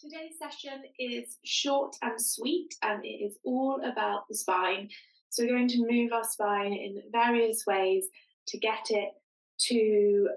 Today's session is short and sweet, and it is all about the spine. So, we're going to move our spine in various ways to get it to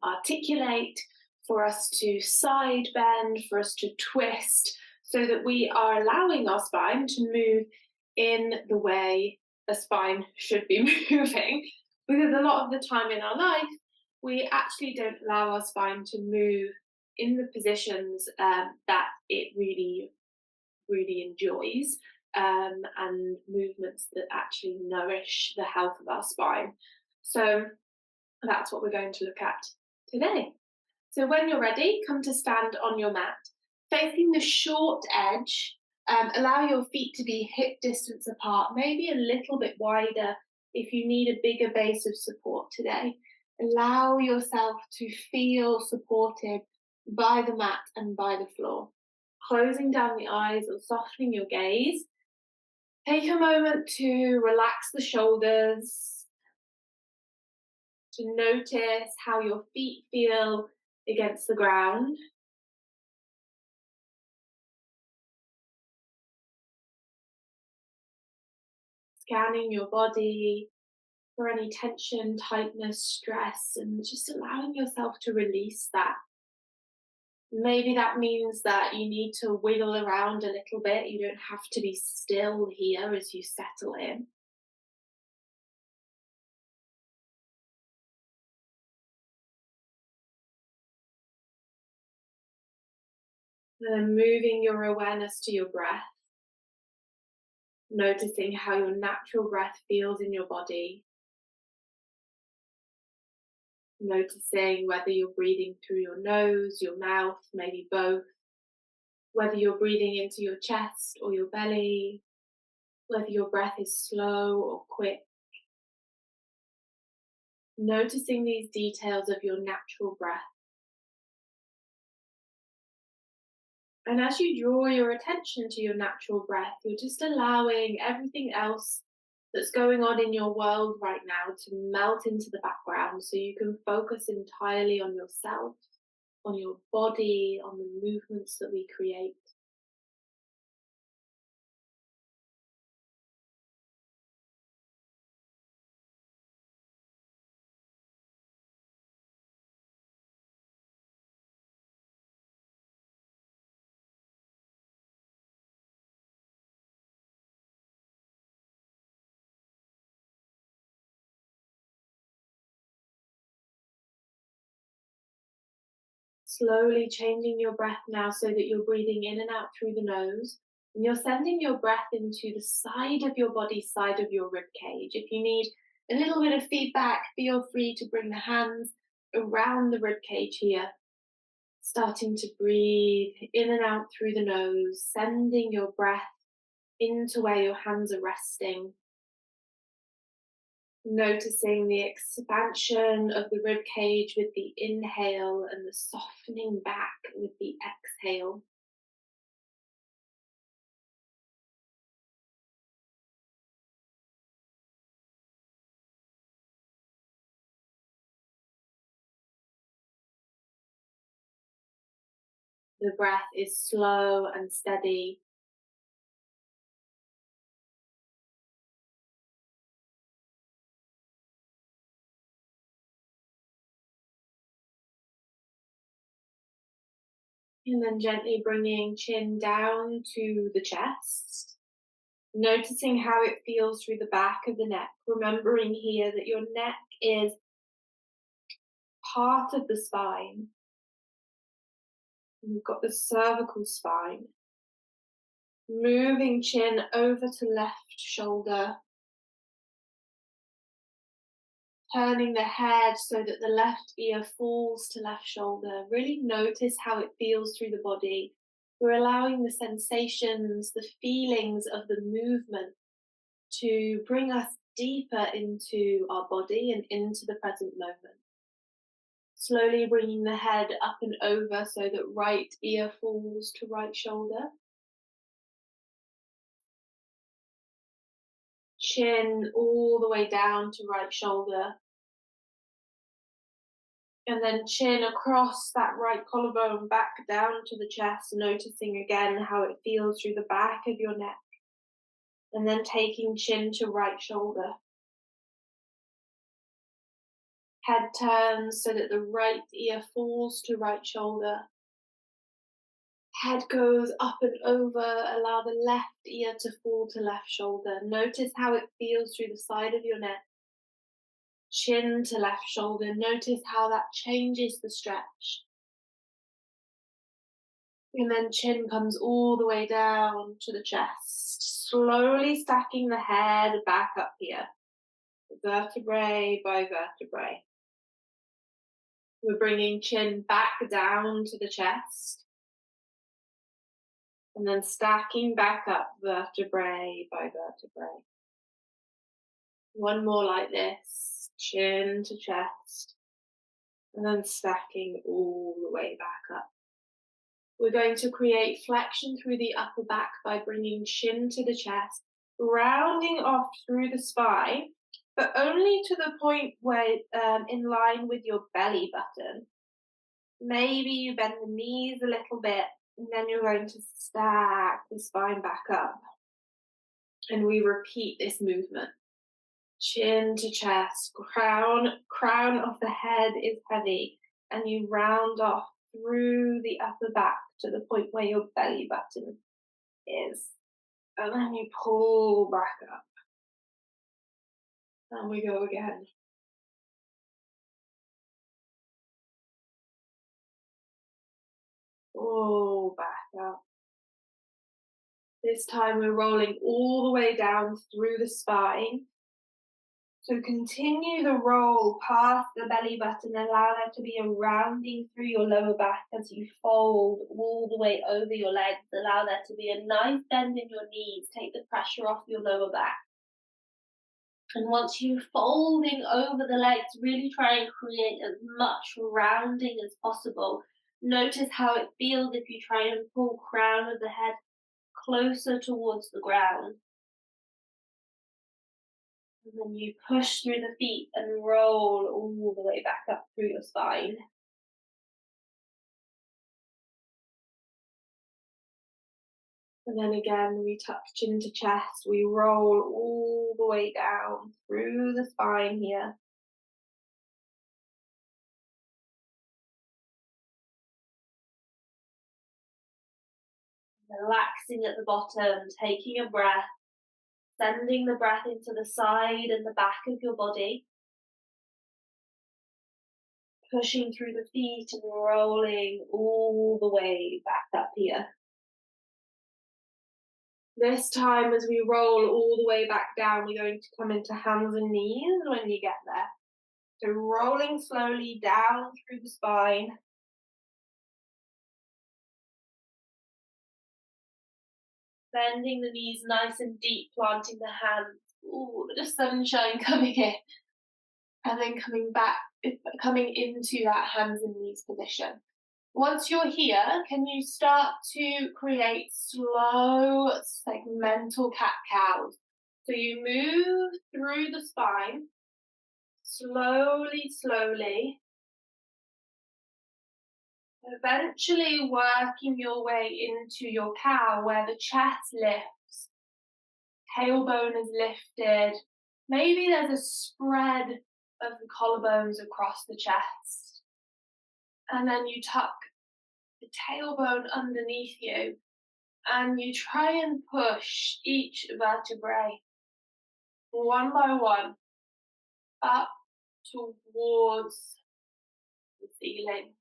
articulate, for us to side bend, for us to twist, so that we are allowing our spine to move in the way a spine should be moving. Because a lot of the time in our life, we actually don't allow our spine to move in the positions that it really enjoys, and movements that actually nourish the health of our spine. So that's what we're going to look at today. So when you're ready, come to stand on your mat, facing the short edge. Allow your feet to be hip distance apart, maybe a little bit wider if you need a bigger base of support today. Allow yourself to feel supported by the mat and by the floor. Closing down the eyes or softening your gaze. Take a moment to relax the shoulders, to notice how your feet feel against the ground. Scanning your body for any tension, tightness, stress, and just allowing yourself to release that. Maybe that means that you need to wiggle around a little bit. You don't have to be still here as you settle in. And then moving your awareness to your breath, noticing how your natural breath feels in your body, noticing whether you're breathing through your nose, your mouth, maybe both, whether you're breathing into your chest or your belly, whether your breath is slow or quick. Noticing these details of your natural breath. And as you draw your attention to your natural breath, you're just allowing everything else that's going on in your world right now to melt into the background so you can focus entirely on yourself, on your body, on the movements that we create. Slowly changing your breath now so that you're breathing in and out through the nose. And you're sending your breath into the side of your body, side of your rib cage. If you need a little bit of feedback, feel free to bring the hands around the rib cage here. Starting to breathe in and out through the nose, sending your breath into where your hands are resting. Noticing the expansion of the rib cage with the inhale and the softening back with the exhale. The breath is slow and steady. And then gently bringing chin down to the chest. Noticing how it feels through the back of the neck. Remembering here that your neck is part of the spine. We've got the cervical spine. Moving chin over to left shoulder. Turning the head so that the left ear falls to left shoulder. Really notice how it feels through the body. We're allowing the sensations, the feelings of the movement to bring us deeper into our body and into the present moment. Slowly bringing the head up and over so that right ear falls to right shoulder. Chin all the way down to right shoulder. And then chin across that right collarbone back down to the chest, noticing again how it feels through the back of your neck. And then taking chin to right shoulder. Head turns so that the right ear falls to right shoulder. Head goes up and over, allow the left ear to fall to left shoulder. Notice how it feels through the side of your neck. Chin to left shoulder. Notice how that changes the stretch. And then chin comes all the way down to the chest, slowly stacking the head back up here, vertebrae by vertebrae. We're bringing chin back down to the chest, and then stacking back up vertebrae by vertebrae. One more like this, chin to chest, and then stacking all the way back up. We're going to create flexion through the upper back by bringing chin to the chest, rounding off through the spine, but only to the point where in line with your belly button. Maybe you bend the knees a little bit, and then you're going to stack the spine back up. And we repeat this movement. Chin to chest, crown of the head is heavy, and you round off through the upper back to the point where your belly button is. And then you pull back up. And we go again. Pull back up. This time we're rolling all the way down through the spine. So continue the roll past the belly button. Allow there to be a rounding through your lower back as you fold all the way over your legs. Allow there to be a nice bend in your knees. Take the pressure off your lower back. And once you're folding over the legs, really try and create as much rounding as possible. Notice how it feels if you try and pull crown of the head closer towards the ground. And then you push through the feet and roll all the way back up through your spine. And then again, we tuck chin to chest. We roll all the way down through the spine here. Relaxing at the bottom, taking a breath, sending the breath into the side and the back of your body. Pushing through the feet and rolling all the way back up here. This time, as we roll all the way back down, we're going to come into hands and knees when you get there. So rolling slowly down through the spine. Bending the knees nice and deep, planting the hands. Ooh, a bit of sunshine coming in. And then coming back, coming into that hands and knees position. Once you're here, can you start to create slow segmental cat-cows? So you move through the spine, slowly, slowly, eventually working your way into your cow where the chest lifts, tailbone is lifted. Maybe there's a spread of the collarbones across the chest. And then you tuck the tailbone underneath you and you try and push each vertebrae one by one up towards the ceiling.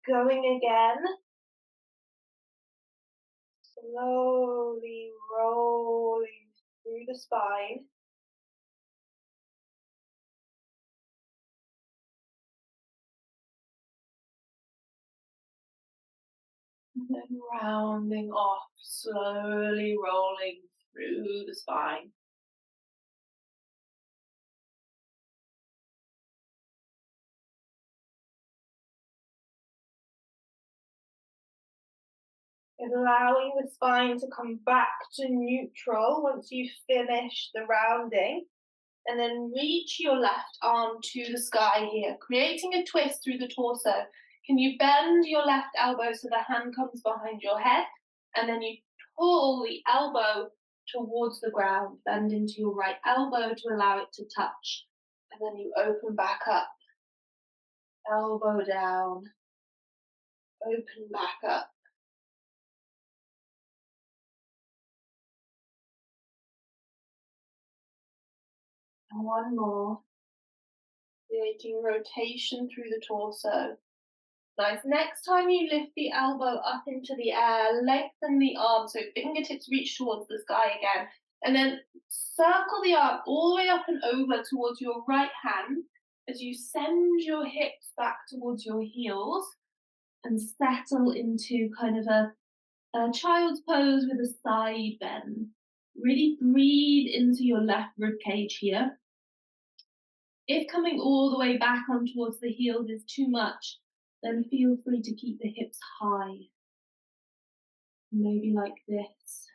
Going again, slowly rolling through the spine. And then rounding off, slowly rolling through the spine. allowing the spine to come back to neutral once you've finished the rounding. And then reach your left arm to the sky here, creating a twist through the torso. Can you bend your left elbow so the hand comes behind your head? And then you pull the elbow towards the ground, bend into your right elbow to allow it to touch. And then you open back up, elbow down, open back up. And one more, creating rotation through the torso. Nice. Next time you lift the elbow up into the air, lengthen the arm so fingertips reach towards the sky again. And then circle the arm all the way up and over towards your right hand as you send your hips back towards your heels and settle into kind of a child's pose with a side bend. Really breathe into your left rib cage here. If coming all the way back on towards the heels is too much, then feel free to keep the hips high, maybe like this.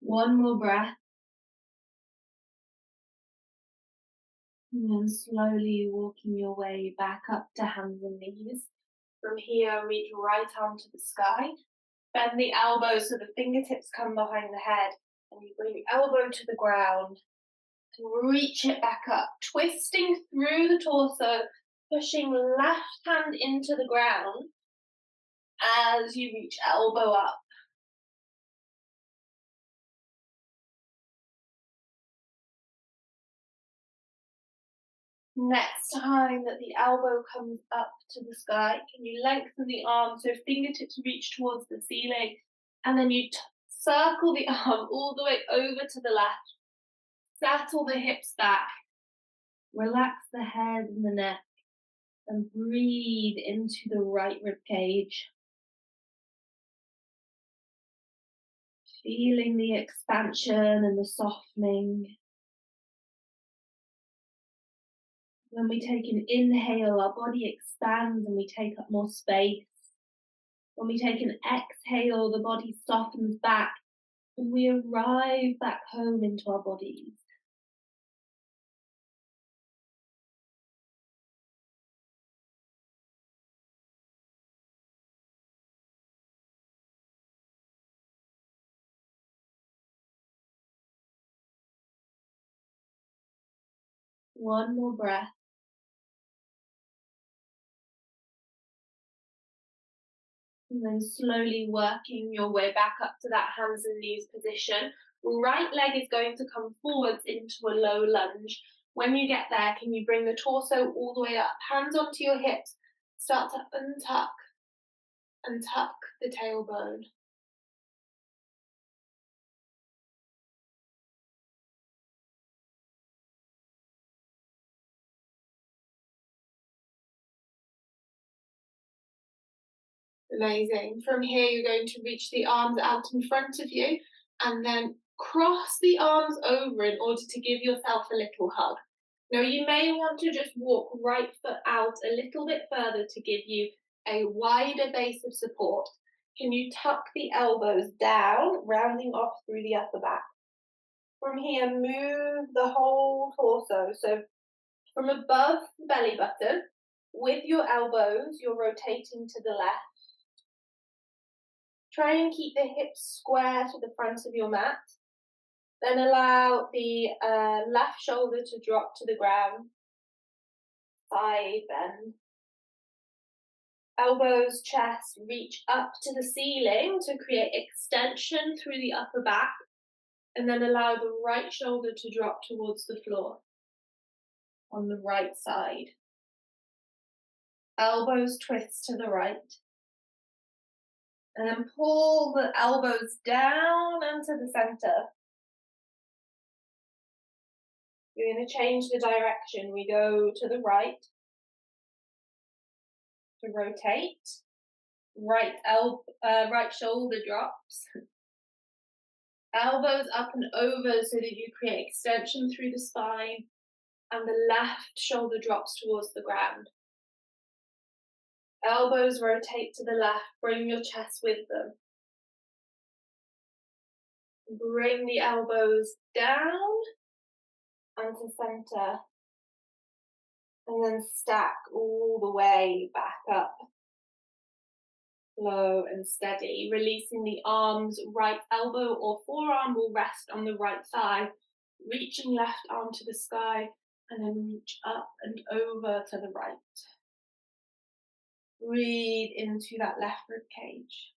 One more breath, and then slowly walking your way back up to hands and knees. From here, reach right arm to the sky. Bend the elbow so the fingertips come behind the head, and you bring the elbow to the ground and reach it back up, twisting through the torso, pushing left hand into the ground as you reach elbow up. Next time that the elbow comes up to the sky, can you lengthen the arm so fingertips reach towards the ceiling, and then you circle the arm all the way over to the left, settle the hips back, relax the head and the neck, and breathe into the right rib cage, feeling the expansion and the softening. When we take an inhale, our body expands and we take up more space. When we take an exhale, the body softens back and we arrive back home into our bodies. One more breath. And then slowly working your way back up to that hands and knees position. Right leg is going to come forwards into a low lunge. When you get there, can you bring the torso all the way up, hands onto your hips, start to untuck and tuck the tailbone. Amazing. From here, you're going to reach the arms out in front of you and then cross the arms over in order to give yourself a little hug. Now, you may want to just walk right foot out a little bit further to give you a wider base of support. Can you tuck the elbows down, rounding off through the upper back? From here, move the whole torso. So from above the belly button, with your elbows, you're rotating to the left. Try and keep the hips square to the front of your mat. Then allow the left shoulder to drop to the ground. Side bend. Elbows, chest, reach up to the ceiling to create extension through the upper back. And then allow the right shoulder to drop towards the floor on the right side. Elbows twist to the right. And then pull the elbows down into the center. We're going to change the direction. We go to the right to rotate. Right shoulder drops. Elbows up and over so that you create extension through the spine, and the left shoulder drops towards the ground. Elbows rotate to the left, bring your chest with them. Bring the elbows down onto center, and then stack all the way back up. Slow and steady, releasing the arms. Right elbow or forearm will rest on the right thigh, reaching left arm to the sky, and then reach up and over to the right. Breathe into that left rib cage.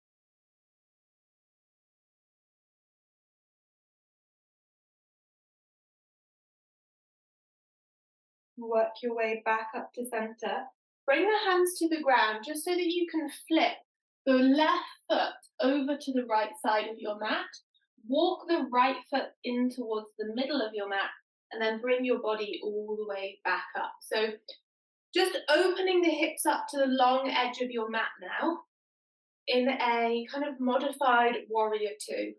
Work your way back up to center. Bring the hands to the ground just so that you can flip the left foot over to the right side of your mat. Walk the right foot in towards the middle of your mat, and then bring your body all the way back up. So just opening the hips up to the long edge of your mat now in a kind of modified warrior two.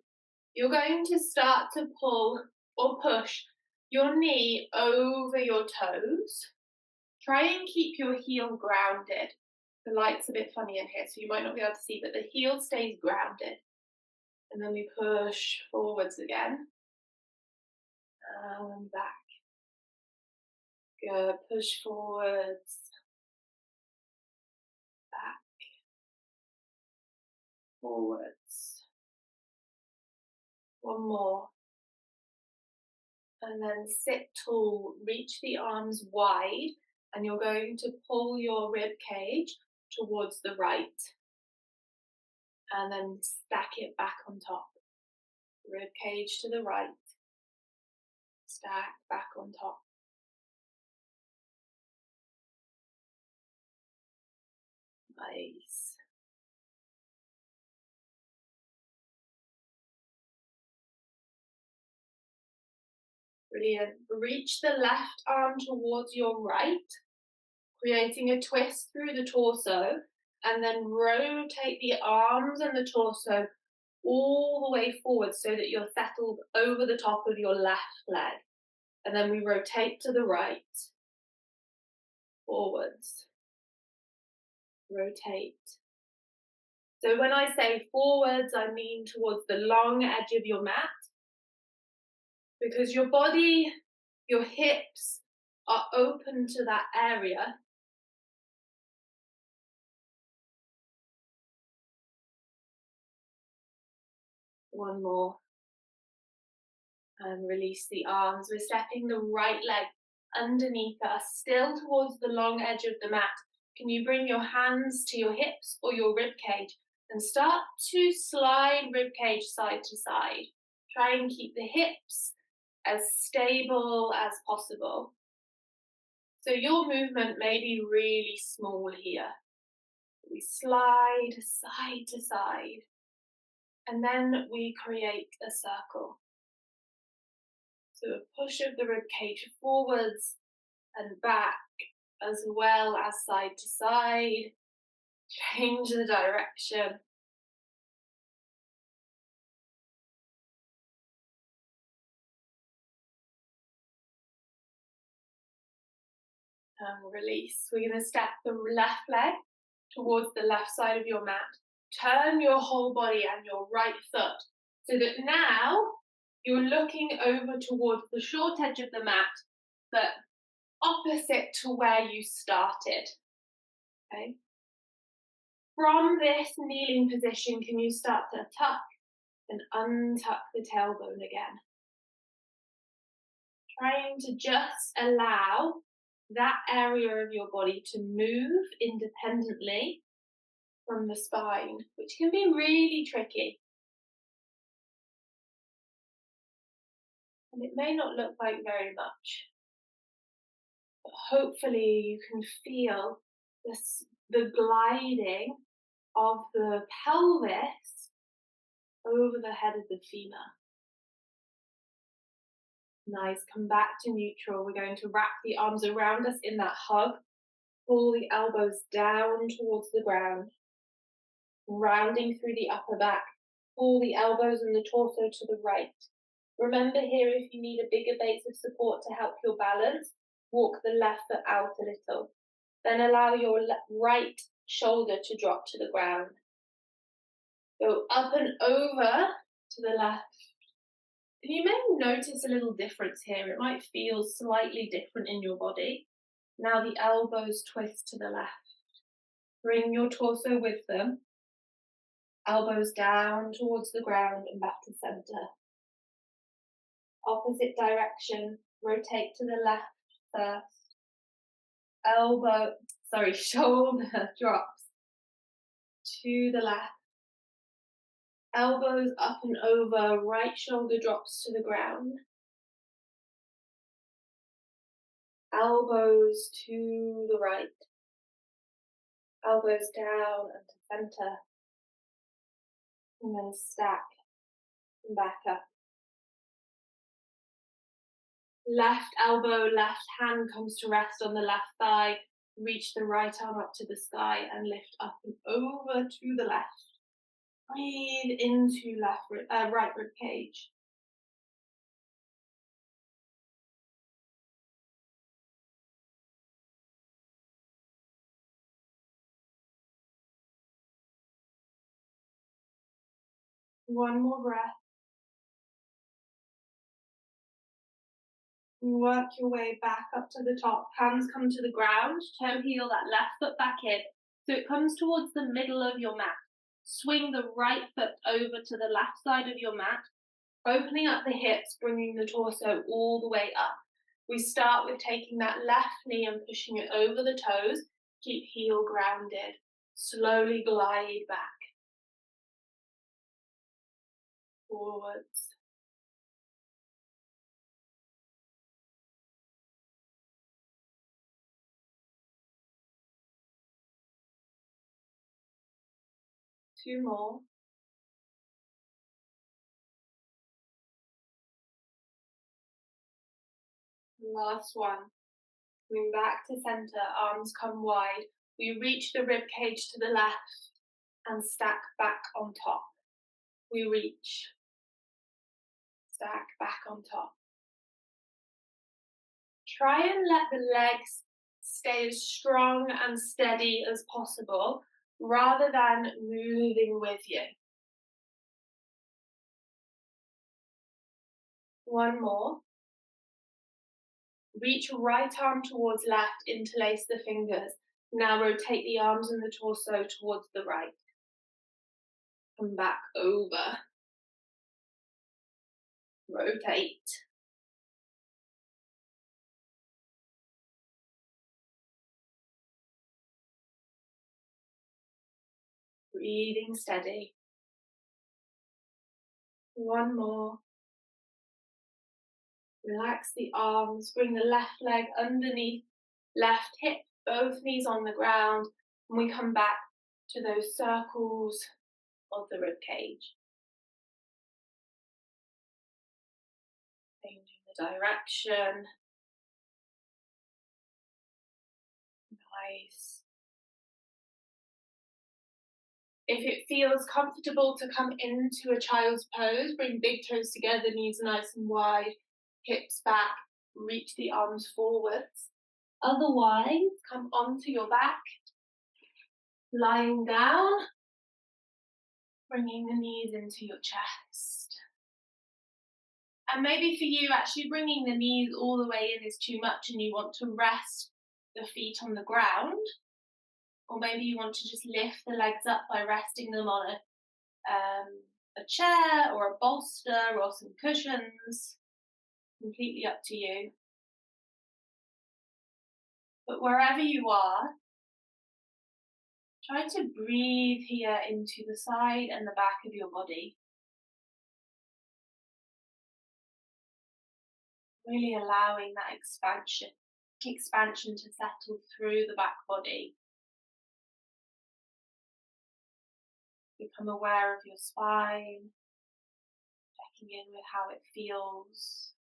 You're going to start to pull or push your knee over your toes. Try and keep your heel grounded. The light's a bit funny in here, so you might not be able to see, but the heel stays grounded. And then we push forwards again. And back. Good. Push forwards. Back. Forwards. One more. And then sit tall. Reach the arms wide. And you're going to pull your rib cage towards the right. And then stack it back on top. Rib cage to the right. Stack back on top. Nice. Brilliant. Reach the left arm towards your right, creating a twist through the torso, and then rotate the arms and the torso all the way forward so that you're settled over the top of your left leg. And then we rotate to the right, forwards, rotate. So when I say forwards, I mean towards the long edge of your mat, because your body, your hips are open to that area. One more. And release the arms. We're stepping the right leg underneath us, still towards the long edge of the mat. Can you bring your hands to your hips or your rib cage and start to slide rib cage side to side? Try and keep the hips as stable as possible. So your movement may be really small here. We slide side to side, and then we create a circle. So a push of the rib cage forwards and back, as well as side to side. Change the direction. And release. We're going to step the left leg towards the left side of your mat. Turn your whole body and your right foot so that now you're looking over towards the short edge of the mat, but opposite to where you started. Okay. From this kneeling position, can you start to tuck and untuck the tailbone again? Trying to just allow that area of your body to move independently from the spine, which can be really tricky. And it may not look like very much, but hopefully you can feel the gliding of the pelvis over the head of the femur. Nice. Come back to neutral. We're going to wrap the arms around us in that hug. Pull the elbows down towards the ground. Rounding through the upper back. Pull the elbows and the torso to the right. Remember here, if you need a bigger base of support to help your balance, walk the left foot out a little. Then allow your right shoulder to drop to the ground. Go up and over to the left. And you may notice a little difference here. It might feel slightly different in your body. Now the elbows twist to the left. Bring your torso with them. Elbows down towards the ground and back to center. Opposite direction, rotate to the left first. Shoulder drops to the left. Elbows up and over, right shoulder drops to the ground. Elbows to the right. Elbows down and to center. And then stack and back up. Left elbow, left hand comes to rest on the left thigh. Reach the right arm up to the sky and lift up and over to the left. Breathe into right rib cage. One more breath. Work your way back up to the top. Hands come to the ground. Toe heel that left foot back in. So it comes towards the middle of your mat. Swing the right foot over to the left side of your mat, opening up the hips, bringing the torso all the way up. We start with taking that left knee and pushing it over the toes. Keep heel grounded. Slowly glide back. Forwards. Two more. Last one. Coming back to center, arms come wide. We reach the rib cage to the left and stack back on top. We reach, stack back on top. Try and let the legs stay as strong and steady as possible rather than moving with you. One more. Reach right arm towards left, interlace the fingers. Now rotate the arms and the torso towards the right. Come back over. Rotate. Breathing steady. One more. Relax the arms, bring the left leg underneath, left hip, both knees on the ground, and we come back to those circles of the rib cage. Changing the direction. Nice. If it feels comfortable to come into a child's pose, bring big toes together, knees nice and wide, hips back, reach the arms forwards. Otherwise, come onto your back, lying down, bringing the knees into your chest. And maybe for you, actually bringing the knees all the way in is too much and you want to rest the feet on the ground. Or maybe you want to just lift the legs up by resting them on a chair or a bolster or some cushions. Completely up to you. But wherever you are, try to breathe here into the side and the back of your body. Really allowing that expansion to settle through the back body. Become aware of your spine, checking in with how it feels.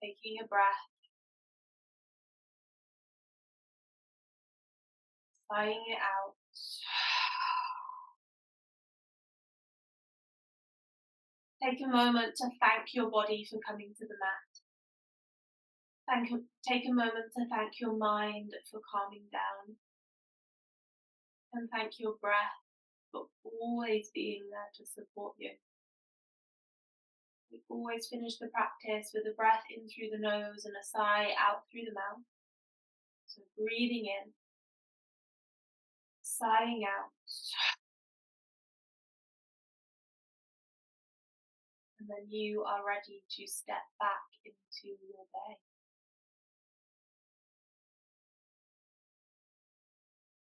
Taking a breath, sighing it out. Take a moment to thank your body for coming to the mat. Take a moment to thank your mind for calming down. And thank your breath for always being there to support you. We always finish the practice with a breath in through the nose and a sigh out through the mouth. So breathing in, sighing out, and then you are ready to step back into your day.